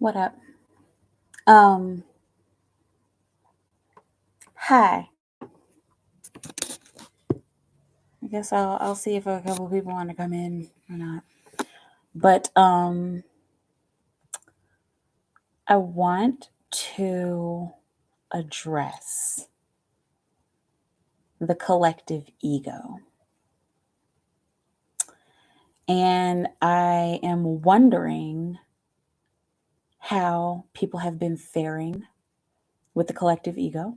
What up? Hi. I guess I'll see if a couple people want to come in or not. But I want to address the collective ego. And I am wondering how people have been faring with the collective ego,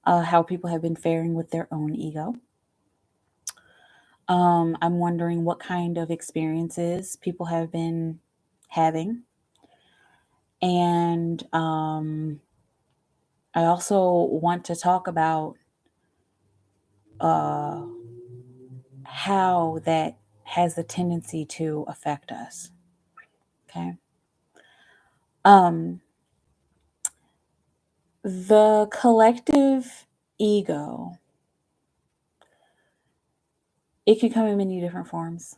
how people have been faring with their own ego. I'm wondering what kind of experiences people have been having. And I also want to talk about uh, how that has the tendency to affect us. Okay. Um, the collective ego, it can come in many different forms.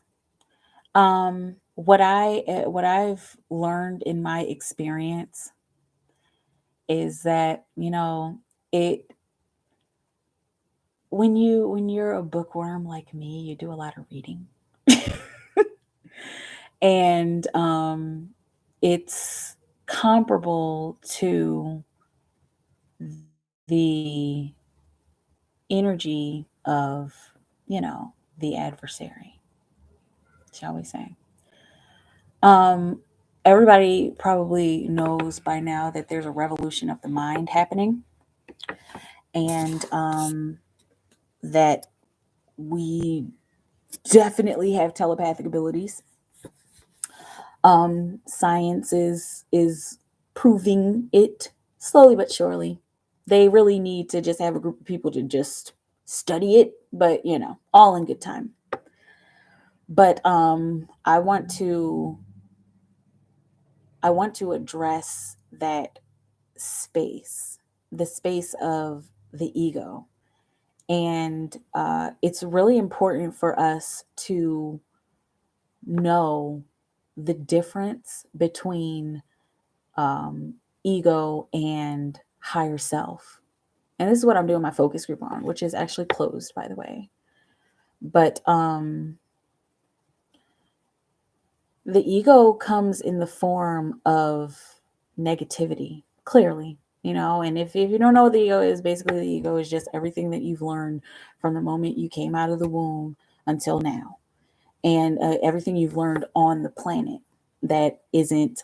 What I've learned in my experience is that, it when you're a bookworm like me, you do a lot of reading. And it's comparable to the energy of, the adversary, shall we say. Um, Everybody probably knows by now that there's a revolution of the mind happening, and that we definitely have telepathic abilities. Science is proving it slowly but surely. They really need to just have a group of people to just study it, but all in good time. But I want to address that space, the space of the ego. And it's really important for us to know the difference between ego and higher self. And this is what I'm doing my focus group on, which is actually closed, by the way. But the ego comes in the form of negativity, clearly, and if you don't know what the ego is, basically the ego is just everything that you've learned from the moment you came out of the womb until now, and everything you've learned on the planet that isn't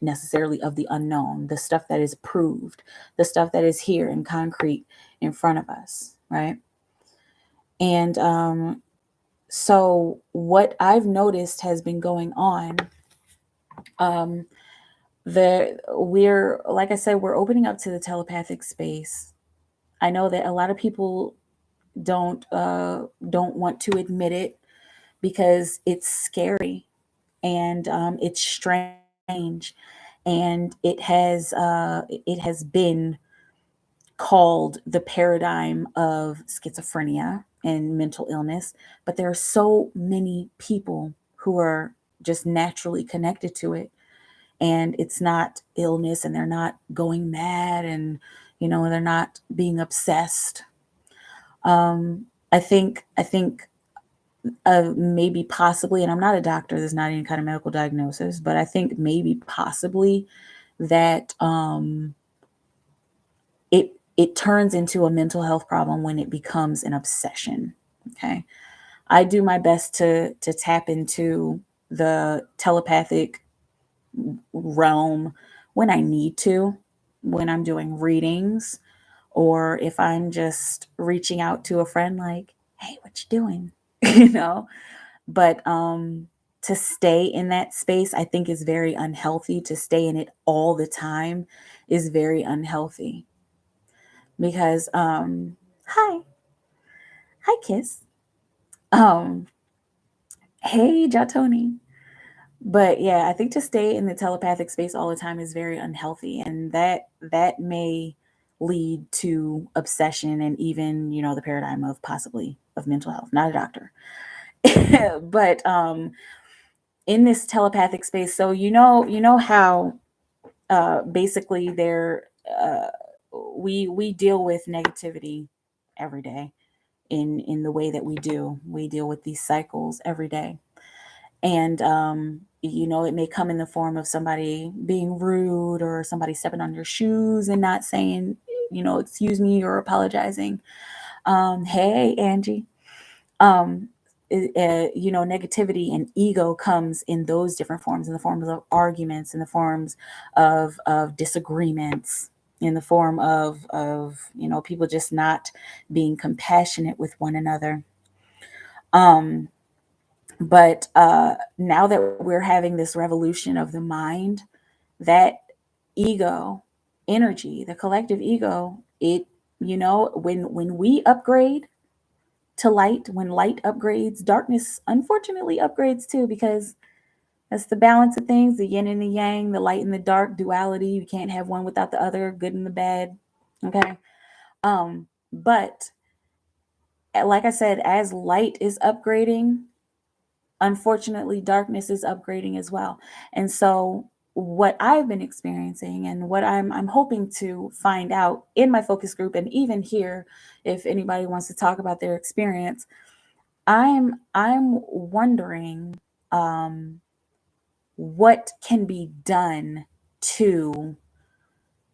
necessarily of the unknown, the stuff that is proved, the stuff that is here in concrete in front of us, right? And so what I've noticed has been going on, we're, like I said, we're opening up to the telepathic space. I know that a lot of people don't want to admit it because it's scary, and it's strange, and it has been called the paradigm of schizophrenia and mental illness. But there are so many people who are just naturally connected to it, and it's not illness, and they're not going mad, and they're not being obsessed. I think maybe possibly, and I'm not a doctor, there's not any kind of medical diagnosis, but I think maybe possibly that it turns into a mental health problem when it becomes an obsession. Okay. I do my best to tap into the telepathic realm when I need to, when I'm doing readings, or if I'm just reaching out to a friend like, hey, what you doing? you know? But to stay in that space, I think is very unhealthy. To stay in it all the time is very unhealthy because hi, hi Kiss. Um hey Jatoni. But yeah, I think to stay in the telepathic space all the time is very unhealthy, and that may lead to obsession, and even, the paradigm of possibly of mental health. Not a doctor. But in this telepathic space, so you know how basically we deal with negativity every day in the way that we do. We deal with these cycles every day. And it may come in the form of somebody being rude, or somebody stepping on your shoes and not saying, excuse me, or apologizing. Hey, Angie. um Negativity and ego comes in those different forms, in the forms of arguments, in the forms of disagreements, in the form of people just not being compassionate with one another. But now that we're having this revolution of the mind, that ego energy, the collective ego, it when we upgrade to light, when light upgrades, darkness unfortunately upgrades too, because that's the balance of things, the yin and the yang, the light and the dark duality. You can't have one without the other, good and the bad. Okay. But like I said, as light is upgrading, unfortunately darkness is upgrading as well. And so what I've been experiencing, and what I'm hoping to find out in my focus group, and even here, if anybody wants to talk about their experience, I'm wondering what can be done to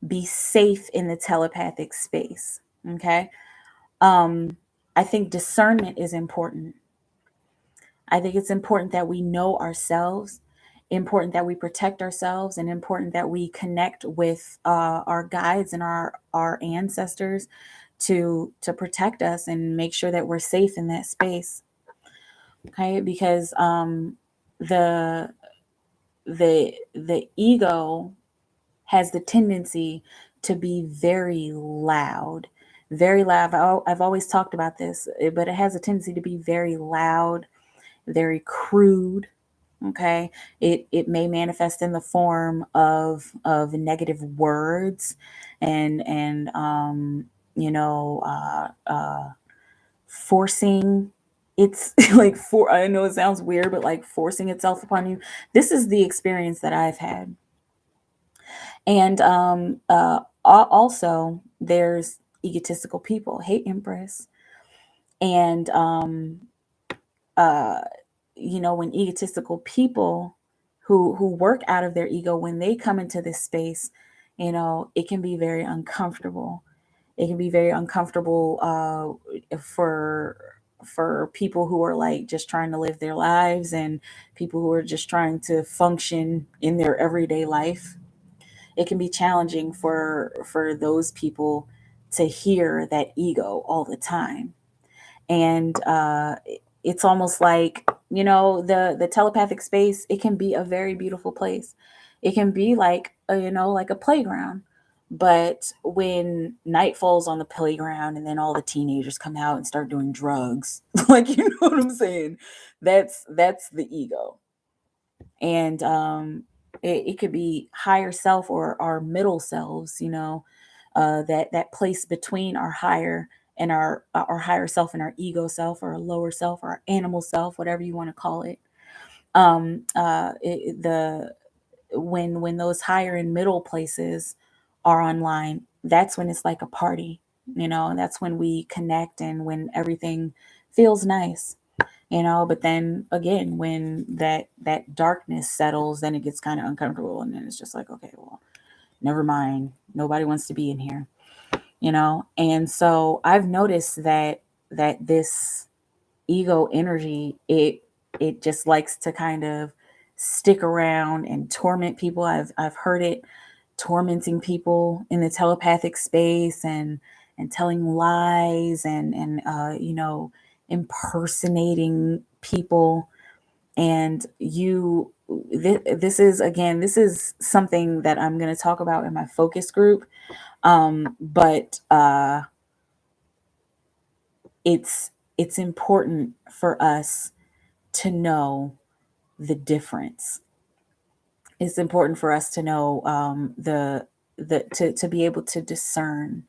be safe in the telepathic space. Okay. I think discernment is important. I think it's important that we know ourselves, important that we protect ourselves, and important that we connect with our guides and our ancestors to protect us and make sure that we're safe in that space. Okay, because the the ego has the tendency to be very loud, very loud. I've always talked about this, but it has a tendency to be very loud, very crude. Okay, it may manifest in the form of negative words, and forcing. It's like, I know it sounds weird, but like forcing itself upon you. This is the experience that I've had. And also there's egotistical people. Hey, Empress. And uh when egotistical people who work out of their ego, when they come into this space, it can be very uncomfortable. It can be very uncomfortable for people who are like just trying to live their lives, and people who are just trying to function in their everyday life. It can be challenging for those people to hear that ego all the time. And it's almost like, the telepathic space, it can be a very beautiful place. It can be like like a playground. But when night falls on the playground, and then all the teenagers come out and start doing drugs, like, you know what I'm saying, that's the ego. And it could be higher self, or our middle selves, that place between our higher and our higher self, and our ego self, or our lower self, or our animal self, whatever you want to call it. The when those higher and middle places are online, that's when it's like a party. And that's when we connect, and when everything feels nice. But then again, when that darkness settles, then it gets kind of uncomfortable, and then it's just like, okay, well, never mind, nobody wants to be in here. And so I've noticed that this ego energy, it just likes to kind of stick around and torment people. I've heard it tormenting people in the telepathic space, and telling lies, and impersonating people. And this is something that I'm going to talk about in my focus group. But it's important for us to know the difference. It's important for us to know to be able to discern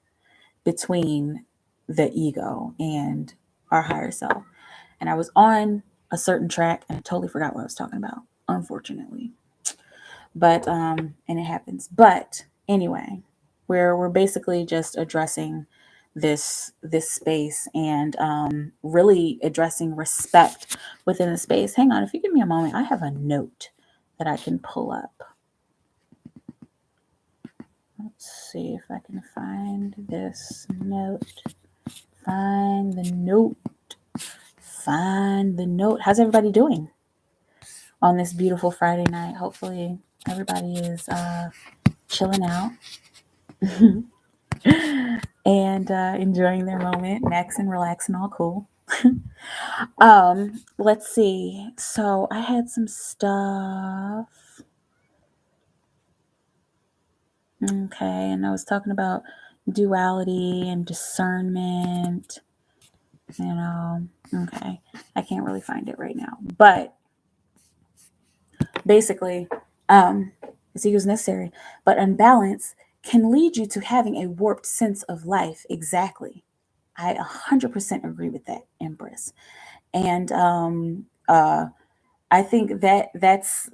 between the ego and our higher self. And I was on a certain track, and I totally forgot what I was talking about, unfortunately. But and it happens. But anyway, we're basically just addressing this space and really addressing respect within the space. Hang on, if you give me a moment, I have a note that I can pull up. Let's see if I can find this note. Find the note. Find the note. How's everybody doing on this beautiful Friday night? Hopefully everybody is chilling out and enjoying their moment, maxing, relaxing, all cool. Let's see. So I had some stuff. Okay, and I was talking about duality and discernment. Okay. I can't really find it right now. But basically, this ego is necessary, but unbalance can lead you to having a warped sense of life. Exactly. I 100% agree with that, Empress. And I think that's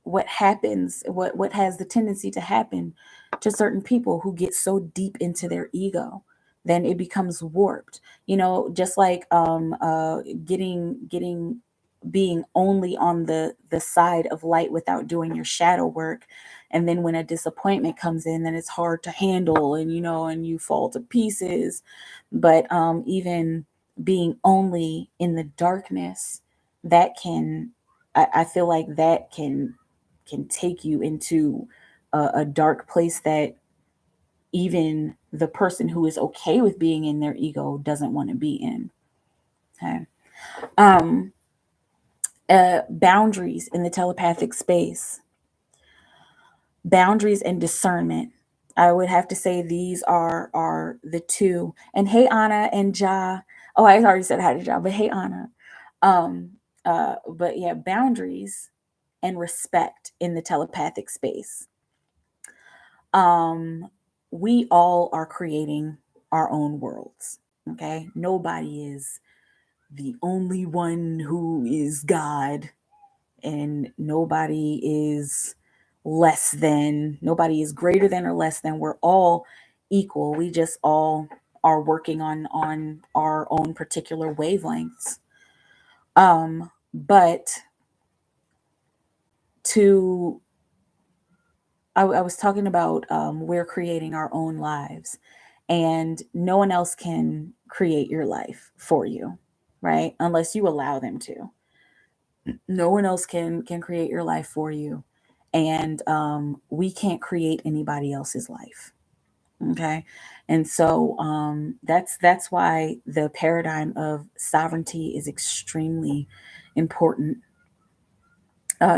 what happens, what has the tendency to happen to certain people who get so deep into their ego, then it becomes warped. Just like getting being only on the side of light without doing your shadow work, and then when a disappointment comes in, then it's hard to handle, and and you fall to pieces. But even being only in the darkness, that can I feel like that can take you into a dark place that even the person who is okay with being in their ego doesn't want to be in. Okay. um Boundaries in the telepathic space, boundaries and discernment, I would have to say these are the two. And hey, Anna and Ja. Oh, I already said hi to Ja, but hey, Anna. um but yeah, boundaries and respect in the telepathic space. um we all are creating our own worlds. Okay, nobody is the only one who is God, and nobody is greater than or less than. We're all equal. We just all are working on our own particular wavelengths. But to I was talking about we're creating our own lives, and no one else can create your life for you, right? Unless you allow them to. No one else can create your life for you, and we can't create anybody else's life. Okay, and so that's why the paradigm of sovereignty is extremely important.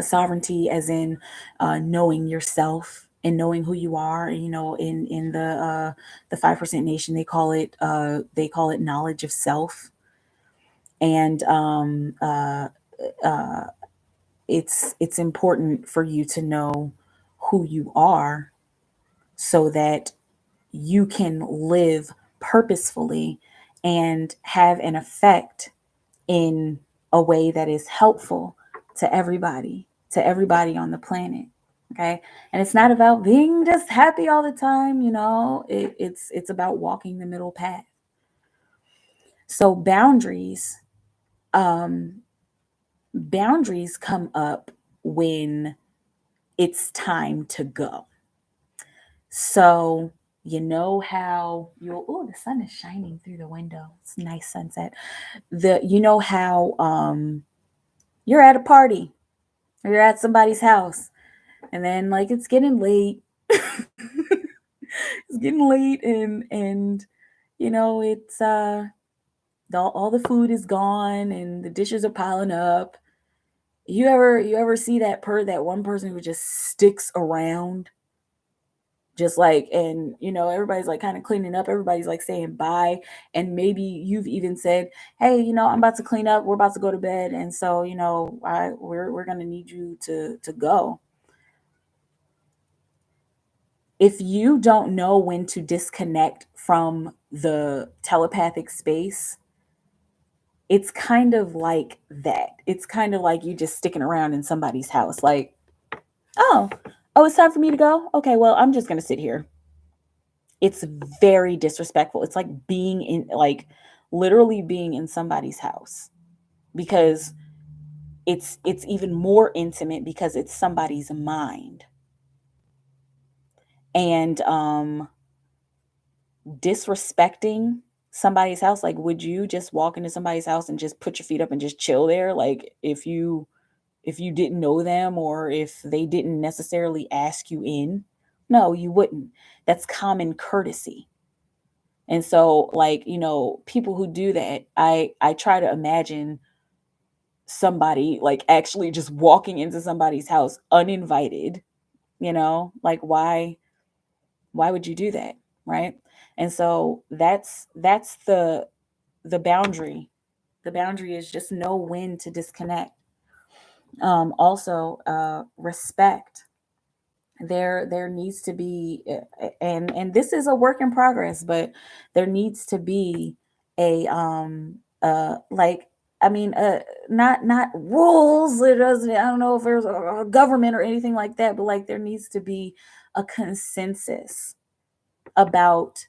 Sovereignty, as in knowing yourself and knowing who you are. In the 5% nation, they call it knowledge of self. And uh, it's important for you to know who you are, so that you can live purposefully and have an effect in a way that is helpful to everybody on the planet. Okay. And it's not about being just happy all the time. It's about walking the middle path. So um boundaries come up when it's time to go. So how the sun is shining through the window. It's a nice sunset. How you're at a party, or you're at somebody's house, and then like it's getting late. It's getting late, and it's all the food is gone and the dishes are piling up. You ever see that one person who just sticks around, just like, and everybody's like kind of cleaning up, everybody's like saying bye, and maybe you've even said, hey, I'm about to clean up, we're about to go to bed, and so we're gonna need you to go. If you don't know when to disconnect from the telepathic space, it's kind of like that. It's kind of like you just sticking around in somebody's house. Like, Oh, it's time for me to go? Okay, well, I'm just going to sit here. It's very disrespectful. It's like being in, like, literally being in somebody's house, because it's even more intimate because it's somebody's mind. And disrespecting somebody's house, like, would you just walk into somebody's house and just put your feet up and just chill there, like, if you didn't know them or if they didn't necessarily ask you in? No, you wouldn't. That's common courtesy. And so, like, people who do that, I try to imagine somebody, like, actually just walking into somebody's house uninvited, like, why would you do that, right? And so that's the boundary. The boundary is just know when to disconnect. Also, respect. There needs to be, and this is a work in progress, but there needs to be a like, I mean, not rules. It doesn't. I don't know if there's a government or anything like that, but like there needs to be a consensus about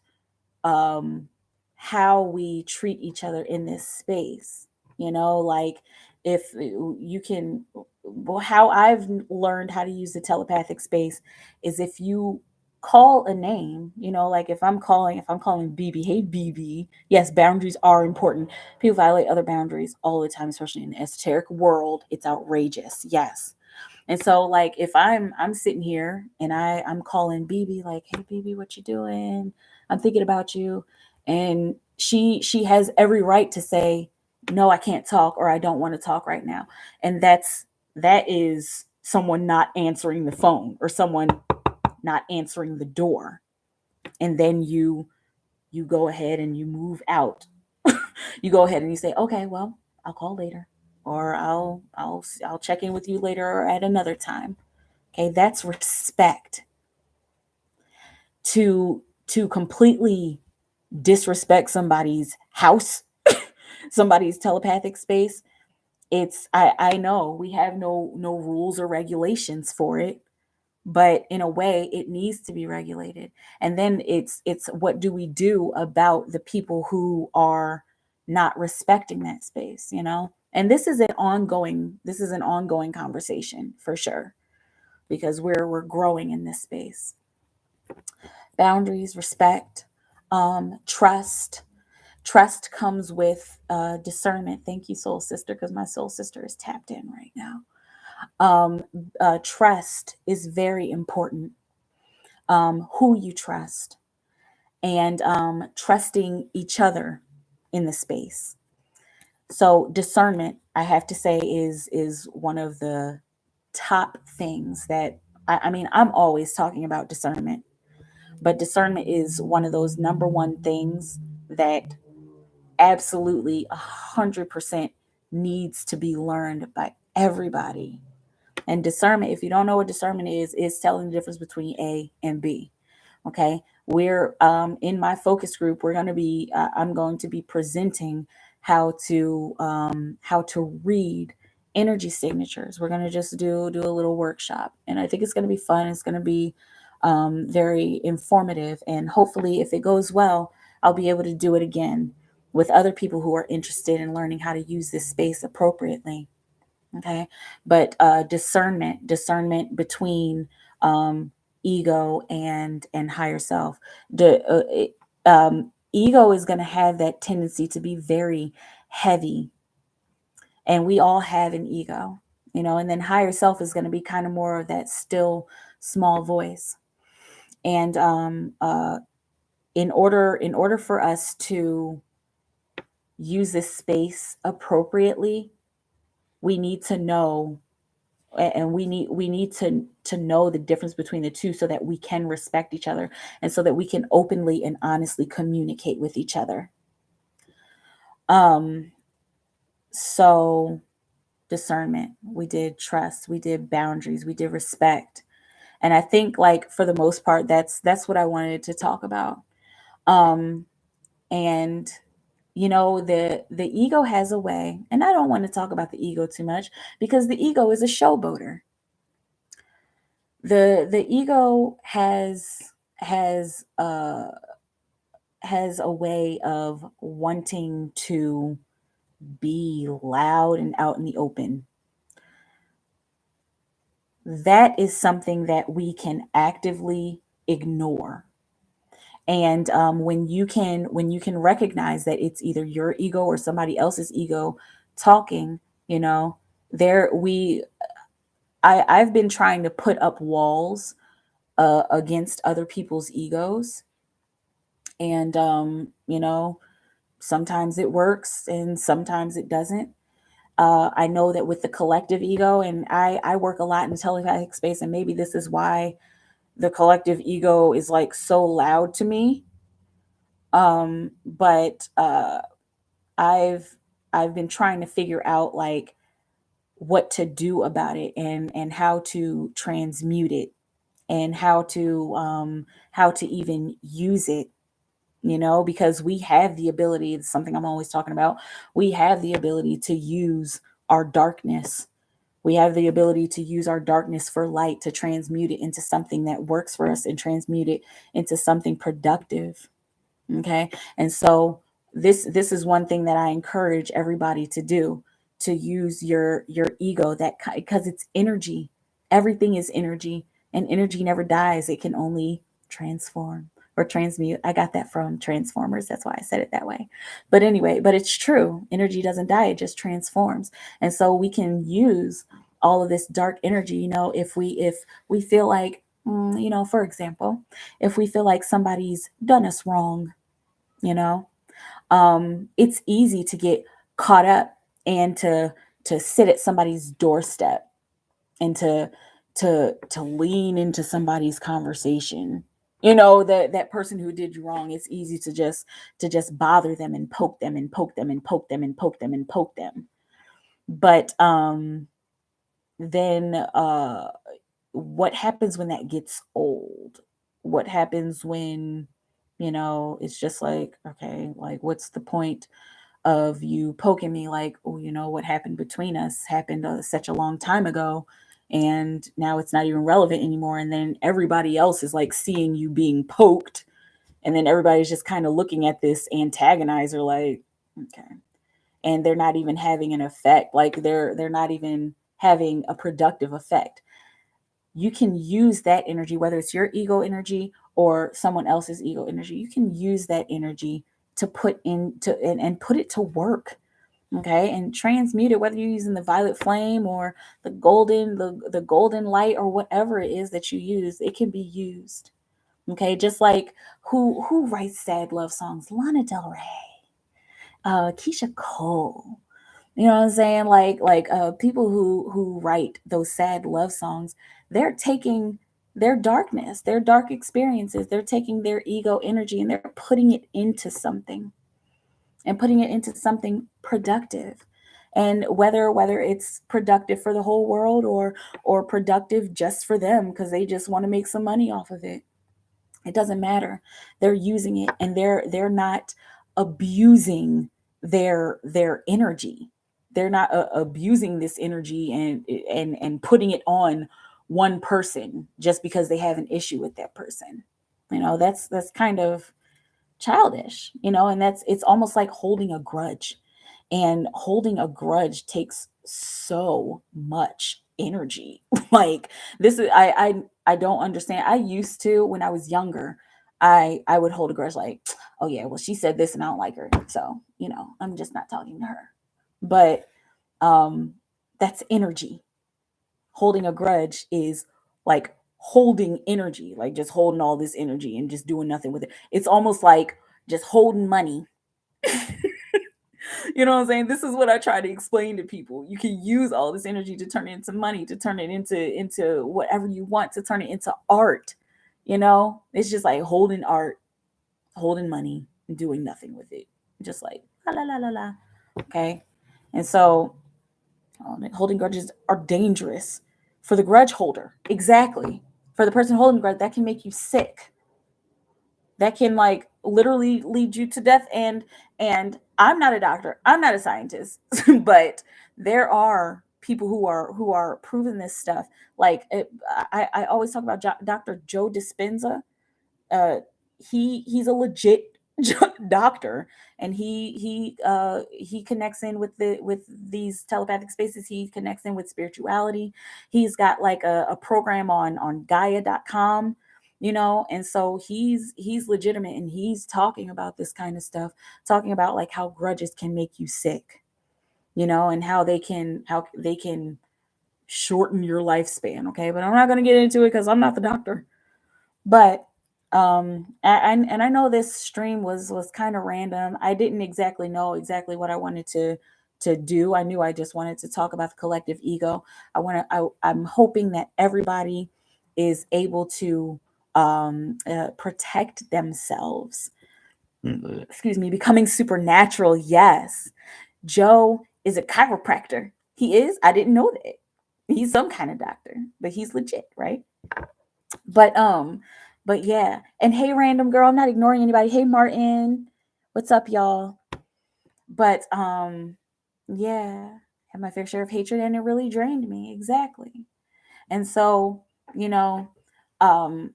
um how we treat each other in this space. Like, if you can, well, how I've learned how to use the telepathic space is if you call a name, like if I'm calling BB, hey BB, yes, boundaries are important. People violate other boundaries all the time, especially in the esoteric world. It's outrageous, yes. And so, like, if I'm sitting here and I'm calling BB, like, hey BB, what you doing? I'm thinking about you. And she has every right to say, no, I can't talk, or I don't want to talk right now. And that is someone not answering the phone or someone not answering the door. And then you go ahead and you move out. You go ahead and you say, okay, well, I'll call later, or I'll check in with you later or at another time. Okay, that's respect. To completely disrespect somebody's house, somebody's telepathic space, I know we have no rules or regulations for it, but in a way it needs to be regulated. And then it's what do we do about the people who are not respecting that space? And this is an ongoing conversation for sure, because we're growing in this space. Boundaries, respect, trust. Trust comes with discernment. Thank you, soul sister, because my soul sister is tapped in right now. um, Trust is very important. Who you trust, and trusting each other in the space. So discernment, I have to say, is one of the top things that I mean, I'm always talking about discernment, but discernment is one of those number one things that absolutely 100% needs to be learned by everybody. And discernment, if you don't know what discernment is telling the difference between A and B. Okay, we're in my focus group. I'm going to be presenting how to read energy signatures. We're going to just do a little workshop, and I think it's going to be fun. It's going to be very informative, and hopefully, if it goes well, I'll be able to do it again with other people who are interested in learning how to use this space appropriately. Okay, but discernment between um, ego and higher self. Ego is going to have that tendency to be very heavy, and we all have an ego. And then higher self is going to be kind of more of that still small voice. And in order for us to use this space appropriately, we need to know, and we need to know the difference between the two, so that we can respect each other, and so that we can openly and honestly communicate with each other. So discernment, we did trust, we did boundaries, we did respect. And I think, like, for the most part, that's what I wanted to talk about. um and the ego has a way, and I don't want to talk about the ego too much, because the ego is a showboater. The ego has a way of wanting to be loud and out in the open. That is something that we can actively ignore. And when you can recognize that it's either your ego or somebody else's ego talking, you know, there we I've been trying to put up walls against other people's egos, and sometimes it works and sometimes it doesn't. I know that with the collective ego, and I work a lot in the telepathic space, and maybe this is why the collective ego is like so loud to me. But I've I've been trying to figure out like what to do about it, and how to transmute it, and how to even use it, because we have the ability. It's something I'm always talking about. We have the ability to use our darkness. We have the ability to use our darkness for light, to transmute it into something that works for us and transmute it into something productive. Okay. And so this is one thing that I encourage everybody to do, to use your ego, because it's energy. Everything is energy, and energy never dies. It can only transform or transmute. I got that from Transformers. That's why I said it that way. But anyway, but it's true. Energy doesn't die. It just transforms. And so we can use all of this dark energy, if we feel like, for example, if we feel like somebody's done us wrong, you know it's easy to get caught up and to sit at somebody's doorstep, and to lean into somebody's conversation. That person who did you wrong, it's easy to just bother them and poke them and poke them and poke them and poke them and poke them. But then what happens when that gets old? What happens when it's just like, okay, like, what's the point of you poking me? Like, oh, what happened between us happened such a long time ago, and now it's not even relevant anymore. And then everybody else is like seeing you being poked, and then everybody's just kind of looking at this antagonizer like, okay. And they're not even having an effect. Like, they're not even having a productive effect. You can use that energy, whether it's your ego energy or someone else's ego energy. You can use that energy to put into and put it to work. Okay, and transmute it, whether you're using the violet flame or the golden light, or whatever it is that you use. It can be used. Okay, just like, who writes sad love songs? Lana Del Rey, Keisha Cole. You know what I'm saying? Like people who write those sad love songs, they're taking their darkness, their dark experiences, they're taking their ego energy and they're putting it into something, and putting it into something productive. And whether it's productive for the whole world, or productive just for them because they just want to make some money off of it, it doesn't matter. They're using it, and they're not abusing their energy. They're not abusing this energy and putting it on one person just because they have an issue with that person. That's kind of childish, and it's almost like holding a grudge. And holding a grudge takes so much energy. Like, this is I don't understand. I used to, when I was younger, I would hold a grudge like, oh yeah, well, she said this and I don't like her. So, I'm just not talking to her. But um that's energy. Holding a grudge is like holding energy, like just holding all this energy and just doing nothing with it. It's almost like just holding money. You know what I'm saying? This is what I try to explain to people. You can use all this energy to turn it into money, to turn it into whatever you want, to turn it into art. It's just like holding art, holding money, and doing nothing with it. Just like la la la la la. Okay. And so holding grudges are dangerous for the grudge holder. Exactly. For the person holding the grudge, that can make you sick. That can like literally lead you to death. And I'm not a doctor, I'm not a scientist, but there are people who are proving this stuff. Like I always talk about Dr. Joe Dispenza. uh he's a legit doctor, and he connects in with these telepathic spaces. He connects in with spirituality. He's got like a program on Gaia.com, and so he's legitimate, and he's talking about this kind of stuff, talking about like how grudges can make you sick, and how they can shorten your lifespan. Okay, but I'm not going to get into it because I'm not the doctor. But and I know this stream was kind of random. I didn't exactly know exactly what I wanted to do. I knew I just wanted to talk about the collective ego. I'm hoping that everybody is able to protect themselves. Excuse me, becoming supernatural. Yes. Joe is a chiropractor. He is. I didn't know that. He's some kind of doctor, but he's legit, right? But but yeah. And hey, random girl, I'm not ignoring anybody. Hey, Martin, what's up, y'all? But yeah, had my fair share of hatred, and it really drained me. Exactly. And so, you know, um,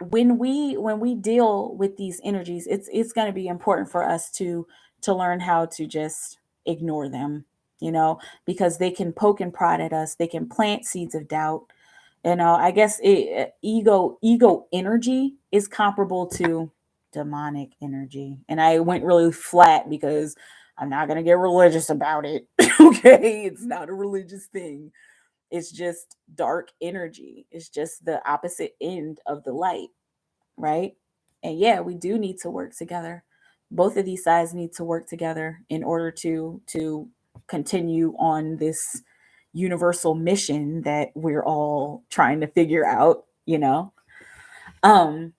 when we deal with these energies, it's going to be important for us to learn how to just ignore them, because they can poke and prod at us. They can plant seeds of doubt. I guess ego energy is comparable to demonic energy. And I went really flat because I'm not going to get religious about it. Okay, it's not a religious thing. It's just dark energy. It's just the opposite end of the light, right? And yeah, we do need to work together. Both of these sides need to work together in order to continue on this universal mission that we're all trying to figure out. Um,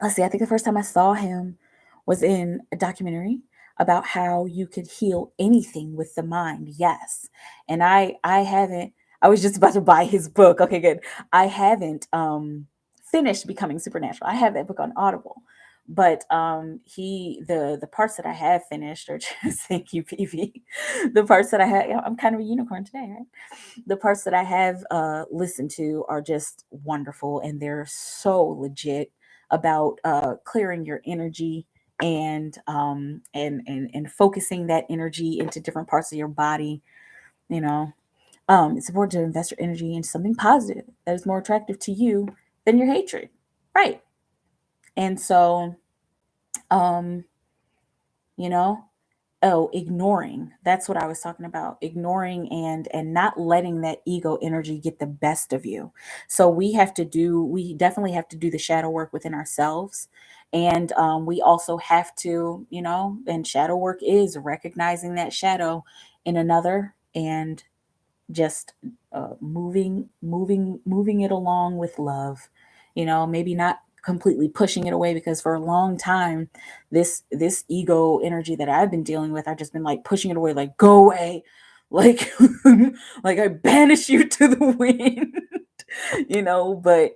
let's see, I think the first time I saw him was in a documentary about how you could heal anything with the mind. Yes. And I haven't, I was just about to buy his book. Okay, good. I haven't finished Becoming Supernatural. I have that book on Audible. But the parts that I have finished are just thank you, PV. The parts that I have, I'm kind of a unicorn today, right? The parts that I have listened to are just wonderful, and they're so legit about clearing your energy and focusing that energy into different parts of your body. You know, it's important to invest your energy into something positive that is more attractive to you than your hatred, right? And so, um, you know, ignoring, that's what I was talking about, ignoring and not letting that ego energy get the best of you. So we definitely have to do the shadow work within ourselves. And we also have to, and shadow work is recognizing that shadow in another, and just moving it along with love. Maybe not completely pushing it away, because for a long time this ego energy that I've been dealing with, I've just been like pushing it away, like go away, like like I banish you to the wind. But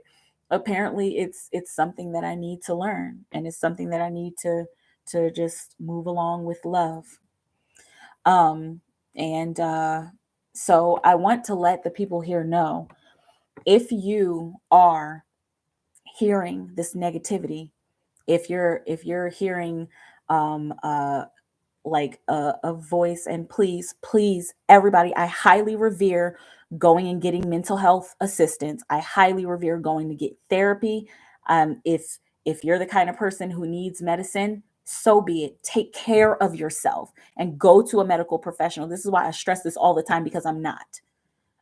apparently it's something that I need to learn, and it's something that I need to just move along with love. And so I want to let the people here know, if you are hearing this negativity, if you're hearing um uh like a voice, and please everybody, I highly revere going and getting mental health assistance. I highly revere going to get therapy. If you're the kind of person who needs medicine, so be it. Take care of yourself and go to a medical professional. This is why I stress this all the time, because I'm not.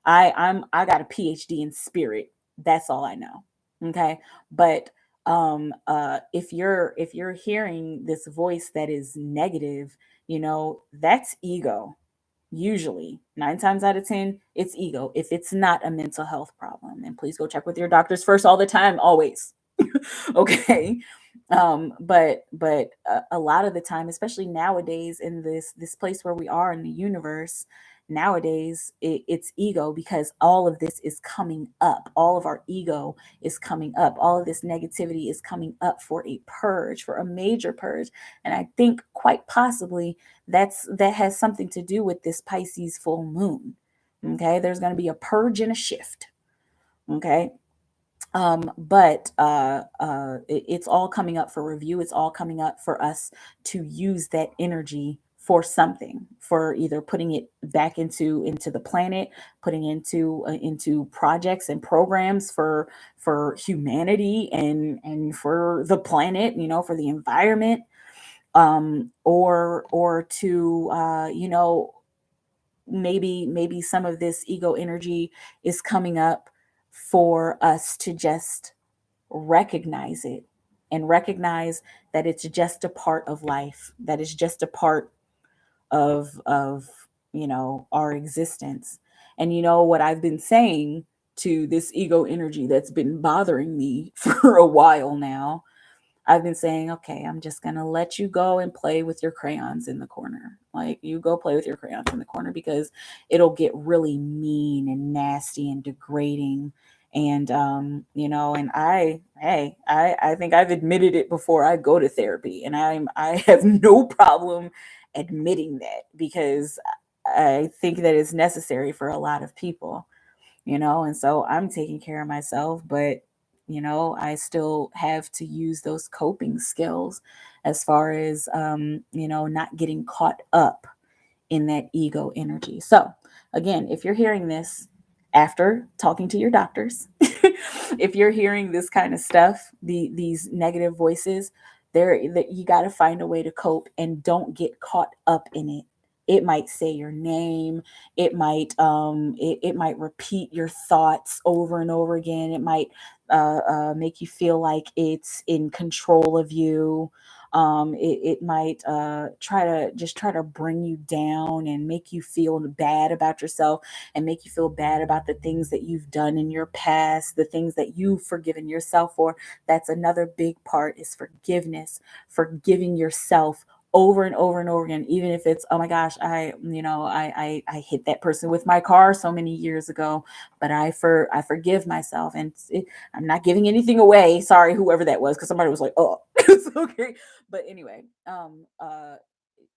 I got a PhD in spirit. That's all I know. Okay. But if you're hearing this voice that is negative, that's ego. Usually 9 times out of 10, it's ego, if it's not a mental health problem. And please go check with your doctors first, all the time, always. Okay. But a lot of the time, especially nowadays, in this place where we are in the universe nowadays, it's ego, because all of this is coming up. All of our ego is coming up. All of this negativity is coming up for a purge, for a major purge. And I think quite possibly that has something to do with this Pisces full moon, Okay, there's going to be a purge and a shift. Okay, but it's all coming up for review. It's all coming up for us to use that energy for something, for either putting it back into the planet, putting into projects and programs for humanity and for the planet, for the environment, or to maybe some of this ego energy is coming up for us to just recognize it and recognize that it's just a part of life, that is just a part of our existence. And what I've been saying to this ego energy that's been bothering me for a while now, I've been saying, okay, I'm just going to let you go and play with your crayons in the corner. Like, you go play with your crayons in the corner, because it'll get really mean and nasty and degrading. And, and I think I've admitted it before. I go to therapy, and I have no problem admitting that, because I think that it's necessary for a lot of people, and so I'm taking care of myself, but I still have to use those coping skills, as far as not getting caught up in that ego energy. So again, if you're hearing this after talking to your doctors, if you're hearing this kind of stuff, these negative voices, that you got to find a way to cope, and don't get caught up in it. It might say your name. It might repeat your thoughts over and over again. It might make you feel like it's in control of you. It might try to bring you down and make you feel bad about yourself, and make you feel bad about the things that you've done in your past, the things that you've forgiven yourself for. That's another big part, is forgiveness, forgiving yourself over and over and over again, even if it's, oh my gosh, I hit that person with my car so many years ago, but I forgive myself, and I'm not giving anything away. Sorry, whoever that was, because somebody was like, oh, it's okay. But anyway,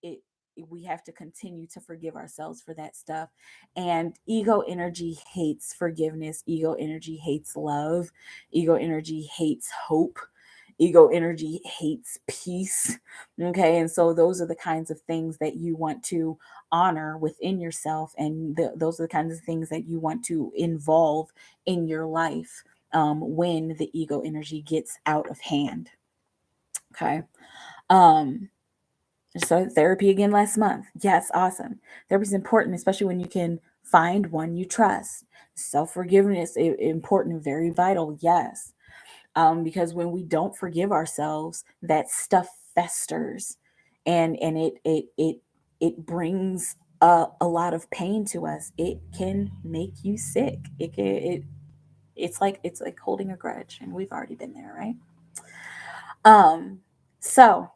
it we have to continue to forgive ourselves for that stuff. And ego energy hates forgiveness. Ego energy hates love. Ego energy hates hope. Ego energy hates peace. Okay, and so those are the kinds of things that you want to honor within yourself, and those are the kinds of things that you want to involve in your life, when the ego energy gets out of hand. Okay. Um, so therapy again last month. Yes, awesome. Therapy is important, especially when you can find one you trust. Self forgiveness important, very vital. Yes, because when we don't forgive ourselves, that stuff festers, and it brings a lot of pain to us. It can make you sick. It's like holding a grudge, and we've already been there, right? So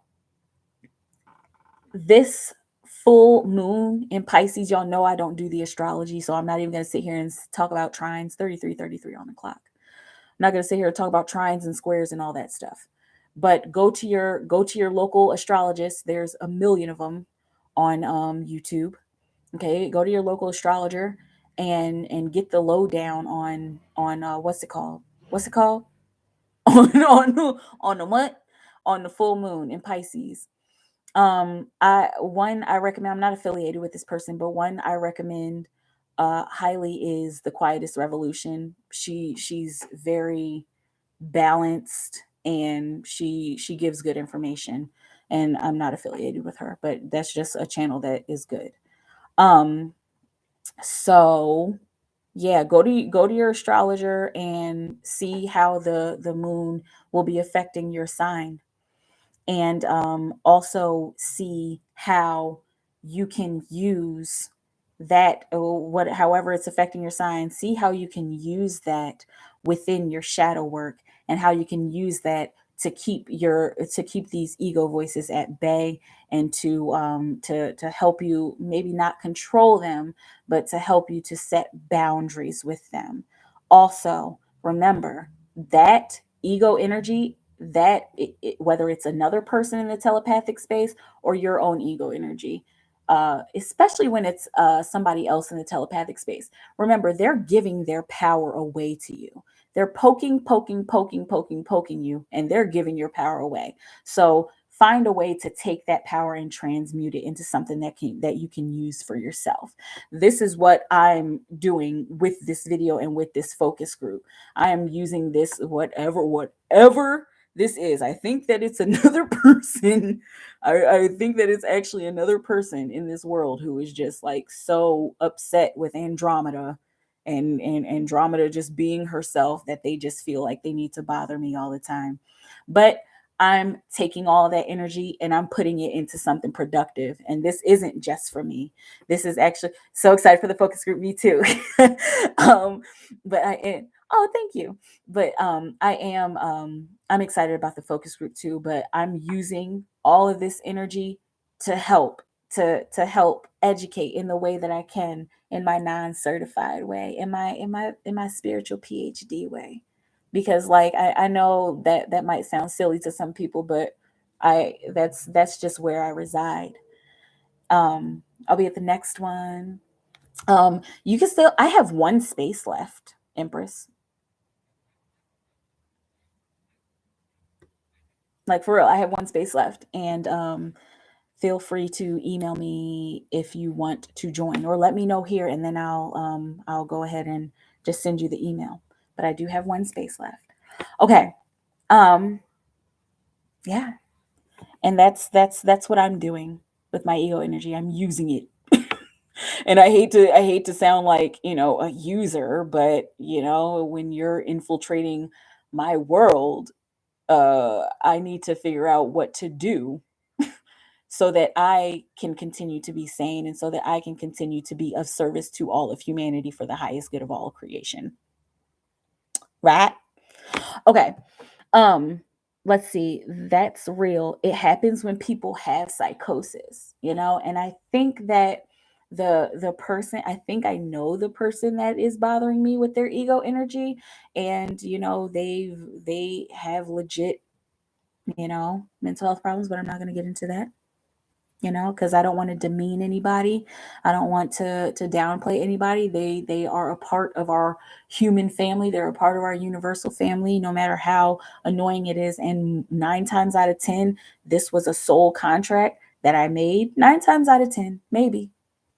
this full moon in Pisces, y'all know I don't do the astrology, so I'm not even going to sit here and talk about trines. 33 on the clock. I'm not going to sit here and talk about trines and squares and all that stuff. But go to your local astrologist. There's a million of them on YouTube. Okay, go to your local astrologer and get the lowdown on what's it called? What's it called? On the what? On the full moon in Pisces. I recommend, I'm not affiliated with this person, but one I recommend highly is The Quietest Revolution. She's very balanced, and she gives good information, and I'm not affiliated with her, but that's just a channel that is good. Um so yeah, go to your astrologer and see how the moon will be affecting your sign, and also see how you can use that, or what, however it's affecting your sign. See how you can use that within your shadow work, and how you can use that to keep these ego voices at bay, and to help you, maybe not control them, but to help you to set boundaries with them. Also, remember that ego energy, whether it's another person in the telepathic space or your own ego energy, especially when it's somebody else in the telepathic space. Remember, they're giving their power away to you. They're poking you, and they're giving your power away. So find a way to take that power and transmute it into something that you can use for yourself. This is what I'm doing with this video and with this focus group. I am using this whatever this is. I think that it's another person. I think that it's actually another person in this world who is just like so upset with Andromeda and Andromeda just being herself that they just feel like they need to bother me all the time. But I'm taking all that energy and I'm putting it into something productive. And this isn't just for me. This is actually so excited for the focus group. Me too. um, but oh, thank you. But I'm excited about the focus group too. But I'm using all of this energy to help help educate in the way that I can, in my non-certified way, in my spiritual PhD way. Because like I know that that might sound silly to some people, but that's just where I reside. I'll be at the next one. You can still, I have one space left, Empress. Like for real, I have one space left. And feel free to email me if you want to join, or let me know here, and then I'll go ahead and just send you the email. But I do have one space left. Okay. Um yeah. And that's what I'm doing with my ego energy. I'm using it. And I hate to sound like, a user, but when you're infiltrating my world, I need to figure out what to do so that I can continue to be sane, and so that I can continue to be of service to all of humanity for the highest good of all creation. Right? Okay. Um, let's see. That's real. It happens when people have psychosis, and I think that the person, I think I know the person that is bothering me with their ego energy, and they have legit, mental health problems, but I'm not going to get into that, because I don't want to demean anybody. I don't want to downplay anybody. They are a part of our human family. They're a part of our universal family, no matter how annoying it is. And 9 times out of 10, this was a soul contract that I made. 9 times out of 10, maybe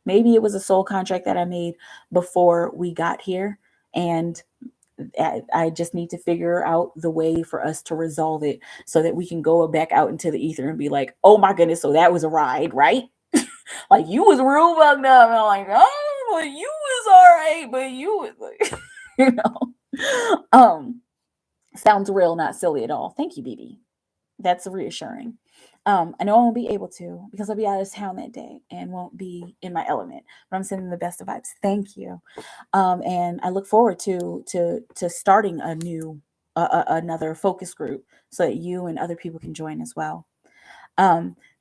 it was a soul contract that I made before we got here. And I just need to figure out the way for us to resolve it so that we can go back out into the ether and be like, oh my goodness, so that was a ride, right? Like you was real fucked up. And I'm like, oh, but you was all right, but you was like, you know. Sounds real, not silly at all. Thank you, BB. That's reassuring. I know I won't be able to because I'll be out of town that day and won't be in my element. But I'm sending the best of vibes. Thank you. And I look forward to starting a new another focus group so that you and other people can join as well.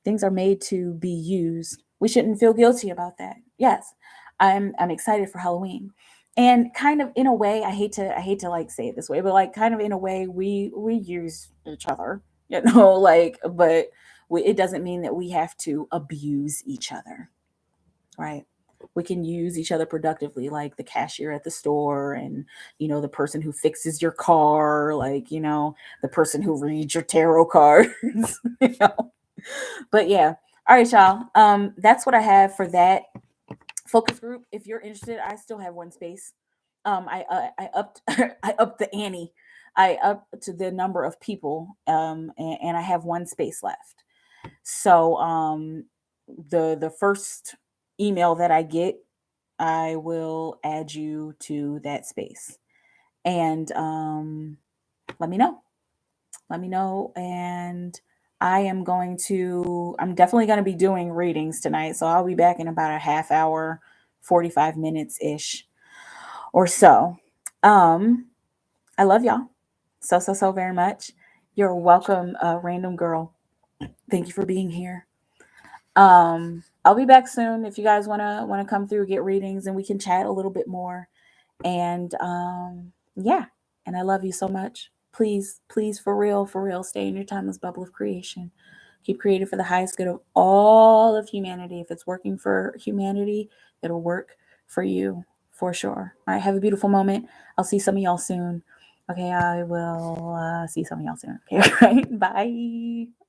Things are made to be used. We shouldn't feel guilty about that. Yes, I'm excited for Halloween, and kind of in a way, I hate to like say it this way, but like kind of in a way, we use each other, like, but it doesn't mean that we have to abuse each other, right? We can use each other productively, like the cashier at the store, and the person who fixes your car, like the person who reads your tarot cards. you know but yeah. All right, y'all. That's what I have for that focus group. If you're interested, I still have one space. I upped I upped the ante. I up to the number of people, and I have one space left. So the first email that I get, I will add you to that space, and let me know. Let me know. And I'm definitely going to be doing readings tonight. So I'll be back in about a half hour, 45 minutes ish or so. I love y'all so very much. You're welcome, random girl. Thank you for being here. I'll be back soon if you guys wanna come through, get readings, and we can chat a little bit more. And yeah, and I love you so much. Please, for real, stay in your timeless bubble of creation. Keep creating for the highest good of all of humanity. If it's working for humanity, it'll work for you for sure. All right, have a beautiful moment. I'll see some of y'all soon. Okay, I will see some of y'all soon. Okay, right? Bye.